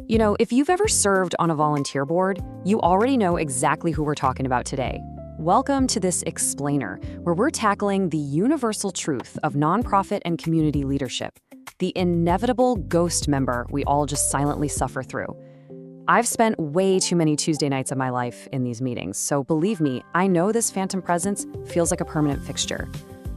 You know, if you've ever served on a volunteer board, you already know exactly who we're talking about today. Welcome to this explainer, where we're tackling the universal truth of nonprofit and community leadership, the inevitable ghost member we all just silently suffer through. I've spent way too many Tuesday nights of my life in these meetings, so believe me, I know this phantom presence feels like a permanent fixture.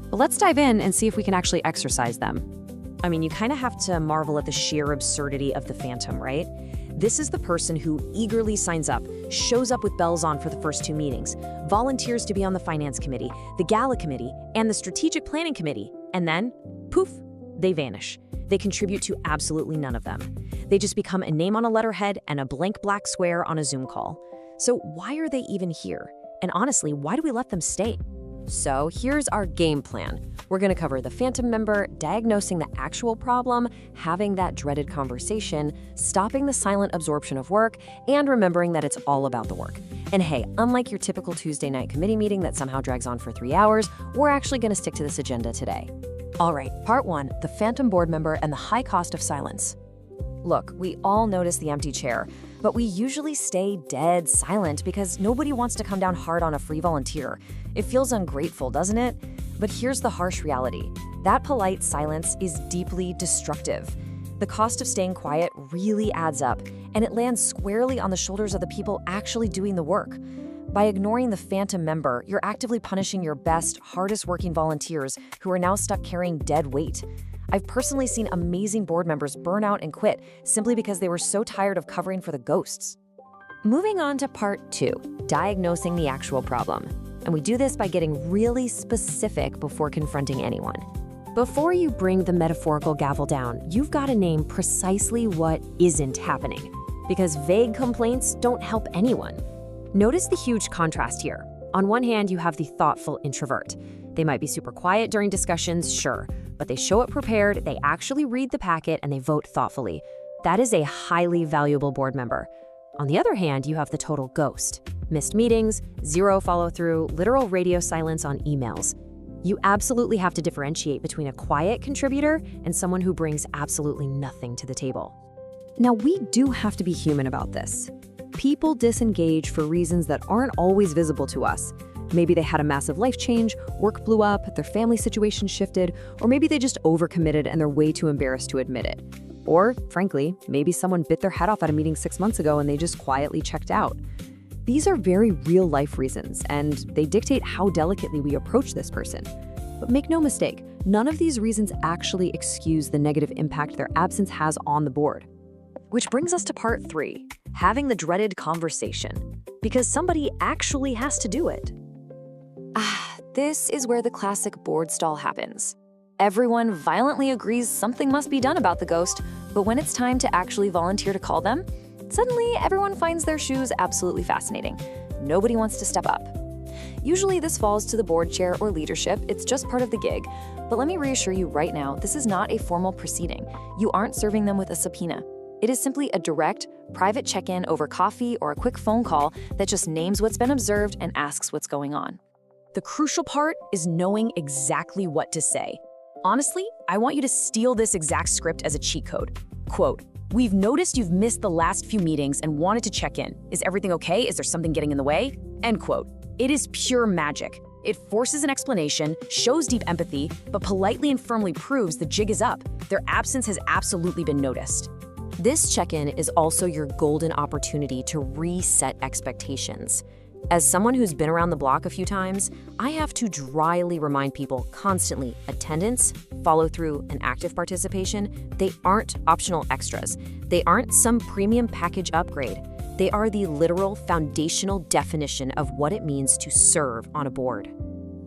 But let's dive in and see if we can actually exorcise them. I mean, you kind of have to marvel at the sheer absurdity of the phantom, right? This is the person who eagerly signs up, shows up with bells on for the first two meetings, volunteers to be on the finance committee, the gala committee, and the strategic planning committee, and then, poof, they vanish. They contribute to absolutely none of them. They just become a name on a letterhead and a blank black square on a Zoom call. So why are they even here? And honestly, why do we let them stay? So here's our game plan. We're going to cover the phantom member, diagnosing the actual problem, having that dreaded conversation, stopping the silent absorption of work, and remembering that it's all about the work. And hey, unlike your typical Tuesday night committee meeting that somehow drags on for 3 hours, we're actually going to stick to this agenda today. All right, part 1, the phantom board member and the high cost of silence. Look, we all notice the empty chair, but we usually stay dead silent because nobody wants to come down hard on a free volunteer. It feels ungrateful, doesn't it? But here's the harsh reality. That polite silence is deeply destructive. The cost of staying quiet really adds up, and it lands squarely on the shoulders of the people actually doing the work. By ignoring the phantom member, you're actively punishing your best, hardest working volunteers who are now stuck carrying dead weight. I've personally seen amazing board members burn out and quit simply because they were so tired of covering for the ghosts. Moving on to part 2, diagnosing the actual problem. And we do this by getting really specific before confronting anyone. Before you bring the metaphorical gavel down, you've got to name precisely what isn't happening, because vague complaints don't help anyone. Notice the huge contrast here. On one hand, you have the thoughtful introvert. They might be super quiet during discussions, sure, but they show up prepared, they actually read the packet, and they vote thoughtfully. That is a highly valuable board member. On the other hand, you have the total ghost. Missed meetings, zero follow-through, literal radio silence on emails. You absolutely have to differentiate between a quiet contributor and someone who brings absolutely nothing to the table. Now, we do have to be human about this. People disengage for reasons that aren't always visible to us. Maybe they had a massive life change, work blew up, their family situation shifted, or maybe they just overcommitted and they're way too embarrassed to admit it. Or, frankly, maybe someone bit their head off at a meeting 6 months ago and they just quietly checked out. These are very real-life reasons, and they dictate how delicately we approach this person. But make no mistake, none of these reasons actually excuse the negative impact their absence has on the board. Which brings us to part 3, having the dreaded conversation. Because somebody actually has to do it. This is where the classic board stall happens. Everyone violently agrees something must be done about the ghost, but when it's time to actually volunteer to call them, suddenly everyone finds their shoes absolutely fascinating. Nobody wants to step up. Usually this falls to the board chair or leadership, it's just part of the gig. But let me reassure you right now, this is not a formal proceeding. You aren't serving them with a subpoena. It is simply a direct, private check-in over coffee or a quick phone call that just names what's been observed and asks what's going on. The crucial part is knowing exactly what to say. Honestly, I want you to steal this exact script as a cheat code. Quote, "We've noticed you've missed the last few meetings and wanted to check in. Is everything okay? Is there something getting in the way?" End quote. It is pure magic. It forces an explanation, shows deep empathy, but politely and firmly proves the jig is up. Their absence has absolutely been noticed. This check-in is also your golden opportunity to reset expectations. As someone who's been around the block a few times, I have to dryly remind people constantly, attendance, follow-through, and active participation, they aren't optional extras. They aren't some premium package upgrade. They are the literal foundational definition of what it means to serve on a board.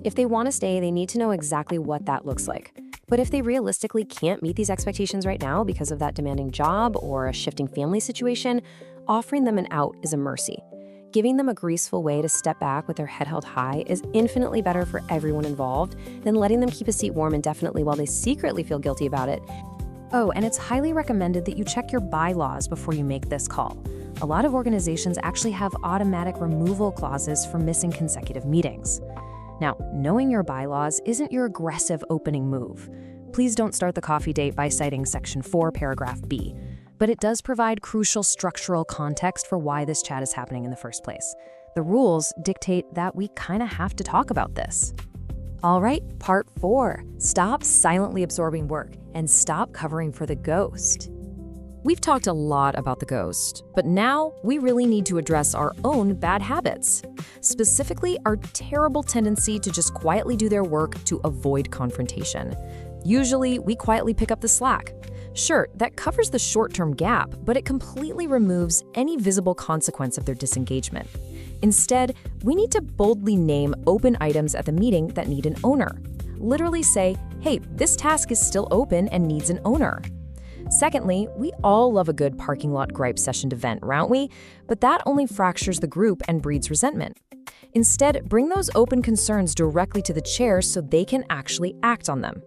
If they want to stay, they need to know exactly what that looks like. But if they realistically can't meet these expectations right now because of that demanding job or a shifting family situation, offering them an out is a mercy. Giving them a graceful way to step back with their head held high is infinitely better for everyone involved than letting them keep a seat warm indefinitely while they secretly feel guilty about it. Oh, and it's highly recommended that you check your bylaws before you make this call. A lot of organizations actually have automatic removal clauses for missing consecutive meetings. Now, knowing your bylaws isn't your aggressive opening move. Please don't start the coffee date by citing Section 4, Paragraph B. But it does provide crucial structural context for why this chat is happening in the first place. The rules dictate that we kind of have to talk about this. All right, part 4. Stop silently absorbing work and stop covering for the ghost. We've talked a lot about the ghost, but now we really need to address our own bad habits. Specifically, our terrible tendency to just quietly do their work to avoid confrontation. Usually, we quietly pick up the slack. Sure, that covers the short-term gap, but it completely removes any visible consequence of their disengagement. Instead, we need to boldly name open items at the meeting that need an owner. Literally say, hey, this task is still open and needs an owner. Secondly, we all love a good parking lot gripe session to vent, aren't we? But that only fractures the group and breeds resentment. Instead, bring those open concerns directly to the chair so they can actually act on them.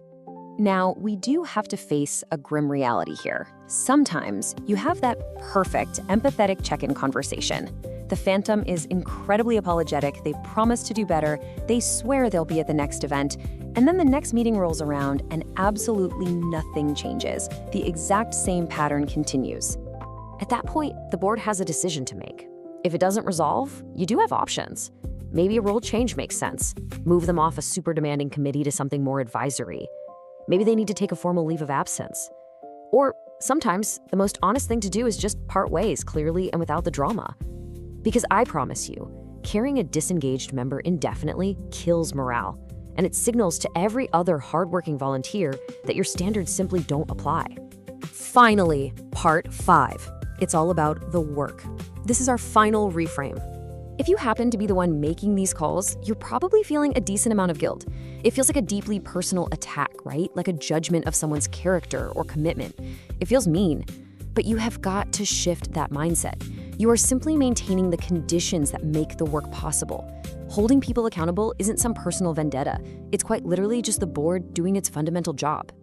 Now, we do have to face a grim reality here. Sometimes you have that perfect, empathetic check-in conversation. The phantom is incredibly apologetic, they promise to do better, they swear they'll be at the next event, and then the next meeting rolls around and absolutely nothing changes. The exact same pattern continues. At that point, the board has a decision to make. If it doesn't resolve, you do have options. Maybe a role change makes sense. Move them off a super demanding committee to something more advisory. Maybe they need to take a formal leave of absence. Or sometimes the most honest thing to do is just part ways clearly and without the drama. Because I promise you, carrying a disengaged member indefinitely kills morale, and it signals to every other hardworking volunteer that your standards simply don't apply. Finally, part 5. It's all about the work. This is our final reframe. If you happen to be the one making these calls, you're probably feeling a decent amount of guilt. It feels like a deeply personal attack, right? Like a judgment of someone's character or commitment. It feels mean, but you have got to shift that mindset. You are simply maintaining the conditions that make the work possible. Holding people accountable isn't some personal vendetta. It's quite literally just the board doing its fundamental job.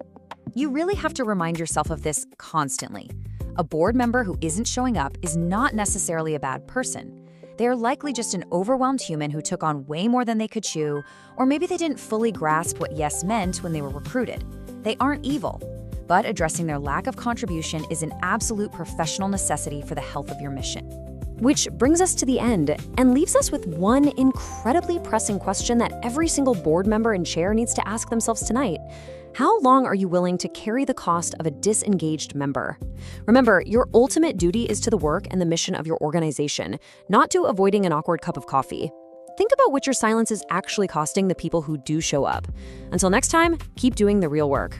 You really have to remind yourself of this constantly. A board member who isn't showing up is not necessarily a bad person. They are likely just an overwhelmed human who took on way more than they could chew, or maybe they didn't fully grasp what yes meant when they were recruited. They aren't evil, but addressing their lack of contribution is an absolute professional necessity for the health of your mission. Which brings us to the end and leaves us with one incredibly pressing question that every single board member and chair needs to ask themselves tonight. How long are you willing to carry the cost of a disengaged member? Remember, your ultimate duty is to the work and the mission of your organization, not to avoiding an awkward cup of coffee. Think about what your silence is actually costing the people who do show up. Until next time, keep doing the real work.